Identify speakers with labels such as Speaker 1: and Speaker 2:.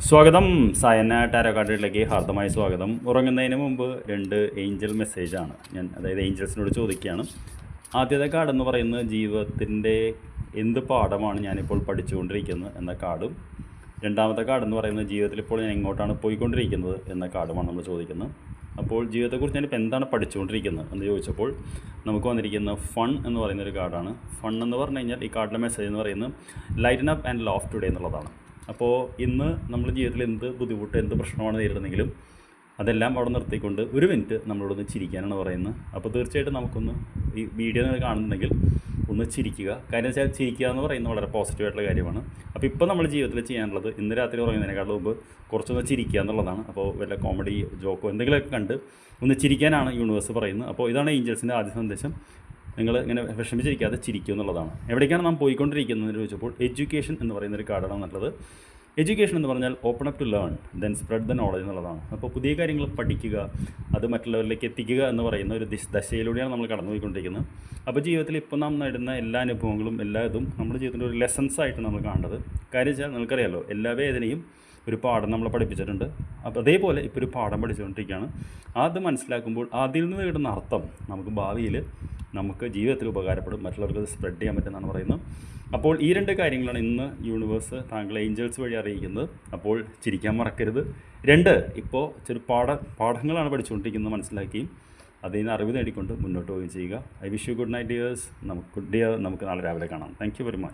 Speaker 1: സ്വാഗതം. സായന്ന ടാരോ കാർഡിലേക്ക് ഹാർദമായ സ്വാഗതം. ഉറങ്ങുന്നതിന് മുമ്പ് 2 ഏഞ്ചൽ മെസ്സേജാണ് അതായത് ഏഞ്ചൽസിനോട് ചോദിക്കുകയാണ്. ആദ്യത്തെ കാർഡ് എന്ന് പറയുന്നത് ജീവിതത്തിൻ്റെ എന്ത് പാഠമാണ് ഞാനിപ്പോൾ പഠിച്ചുകൊണ്ടിരിക്കുന്നത് എന്ന കാർഡും, രണ്ടാമത്തെ കാർഡ് എന്ന് പറയുന്നത് ജീവിതത്തിൽ ഇപ്പോൾ ഞാൻ എങ്ങോട്ടാണ് പോയിക്കൊണ്ടിരിക്കുന്നത് എന്ന കാർഡുമാണ് നമ്മൾ ചോദിക്കുന്നത്. അപ്പോൾ ജീവിതത്തെക്കുറിച്ച് ഞാനിപ്പോൾ എന്താണ് പഠിച്ചുകൊണ്ടിരിക്കുന്നത് എന്ന് ചോദിച്ചപ്പോൾ നമുക്ക് വന്നിരിക്കുന്ന ഫൺ എന്ന് പറയുന്നൊരു കാർഡാണ്. ഫൺ എന്ന് പറഞ്ഞു കഴിഞ്ഞാൽ ഈ കാർഡിലെ മെസ്സേജ് എന്ന് പറയുന്നത് lighten up and laugh today എന്നുള്ളതാണ്. അപ്പോൾ ഇന്ന് നമ്മൾ ജീവിതത്തിൽ എന്ത് ബുദ്ധിമുട്ട്, എന്ത് പ്രശ്നമാണ് നേരിടുന്നെങ്കിലും അതെല്ലാം അവിടെ നിർത്തിക്കൊണ്ട് ഒരു മിനിറ്റ് നമ്മളോടൊന്ന് ചിരിക്കാനാണ് പറയുന്നത്. അപ്പോൾ തീർച്ചയായിട്ടും നമുക്കൊന്ന് ഈ വീഡിയോ നിങ്ങൾ കാണുന്നുണ്ടെങ്കിൽ ഒന്ന് ചിരിക്കുക. കാര്യം വെച്ചാൽ ചിരിക്കുക എന്ന് പറയുന്നത് വളരെ പോസിറ്റീവായിട്ടുള്ള കാര്യമാണ്. അപ്പോൾ ഇപ്പോൾ നമ്മൾ ജീവിതത്തിൽ ചെയ്യാനുള്ളത് ഇന്ന് രാത്രി ഉറങ്ങുന്നതിനേക്കാളും മുമ്പ് കുറച്ചൊന്ന് ചിരിക്കുക എന്നുള്ളതാണ്. അപ്പോൾ വല്ല കോമഡി ജോക്കോ എന്തെങ്കിലുമൊക്കെ കണ്ട് ഒന്ന് ചിരിക്കാനാണ് യൂണിവേഴ്സ് പറയുന്നത്. അപ്പോൾ ഇതാണ് ഏഞ്ചൽസിൻ്റെ ആദ്യ സന്ദേശം. നിങ്ങൾ ഇങ്ങനെ വിഷമിച്ചിരിക്കാതെ ചിരിക്കും എന്നുള്ളതാണ്. എവിടേക്കാണ് നാം പോയിക്കൊണ്ടിരിക്കുന്നതെന്ന് ചോദിച്ചപ്പോൾ എഡ്യൂക്കേഷൻ എന്ന് പറയുന്നൊരു കാർഡാണ് നല്ലത്. എഡ്യൂക്കേഷൻ എന്ന് പറഞ്ഞാൽ open up to learn then spread the knowledge എന്നുള്ളതാണ്. അപ്പോൾ പുതിയ കാര്യങ്ങൾ പഠിക്കുക, അത് മറ്റുള്ളവരിലേക്ക് എത്തിക്കുക എന്ന് പറയുന്ന ഒരു ദശയിലൂടെയാണ് നമ്മൾ കടന്നുപോയിക്കൊണ്ടിരിക്കുന്നത്. അപ്പോൾ ജീവിതത്തിൽ ഇപ്പോൾ നാം നേടുന്ന എല്ലാ അനുഭവങ്ങളും എല്ലാ ഇതും നമ്മുടെ ജീവിതത്തിൻ്റെ ഒരു ലെസൺസ് ആയിട്ട് നമ്മൾ കാണേണ്ടത്. കാര്യം വെച്ചാൽ നിങ്ങൾക്കറിയാമല്ലോ, എല്ലാ വേദനയും ഒരു പാഠം നമ്മളെ പഠിപ്പിച്ചിട്ടുണ്ട്. അപ്പോൾ അതേപോലെ ഇപ്പോൾ ഒരു പാഠം പഠിച്ചുകൊണ്ടിരിക്കുകയാണ്. അത് മനസ്സിലാക്കുമ്പോൾ അതിൽ നിന്ന് കിട്ടുന്ന അർത്ഥം നമുക്ക് ഭാവിയിൽ നമുക്ക് ജീവിതത്തിൽ ഉപകാരപ്പെടും, മറ്റുള്ളവർക്ക് അത് സ്പ്രെഡ് ചെയ്യാൻ പറ്റുമെന്നാണ് പറയുന്നത്. അപ്പോൾ ഈ 2 കാര്യങ്ങളാണ് ഇന്ന് യൂണിവേഴ്സ് താങ്കളെ ഏഞ്ചൽസ് വഴി അറിയിക്കുന്നത്. അപ്പോൾ ചിരിക്കാൻ മറക്കരുത്. 2 ഇപ്പോൾ ചെറു പാഠങ്ങളാണ് പഠിച്ചുകൊണ്ടിരിക്കുന്നത് മനസ്സിലാക്കിയും അതിൽ നിന്ന് അറിവ് നേടിക്കൊണ്ട് മുന്നോട്ട് പോവുകയും ചെയ്യുക. I wish you good night dears. നമുക്ക് നാളെ രാവിലെ കാണാം. Thank you very much.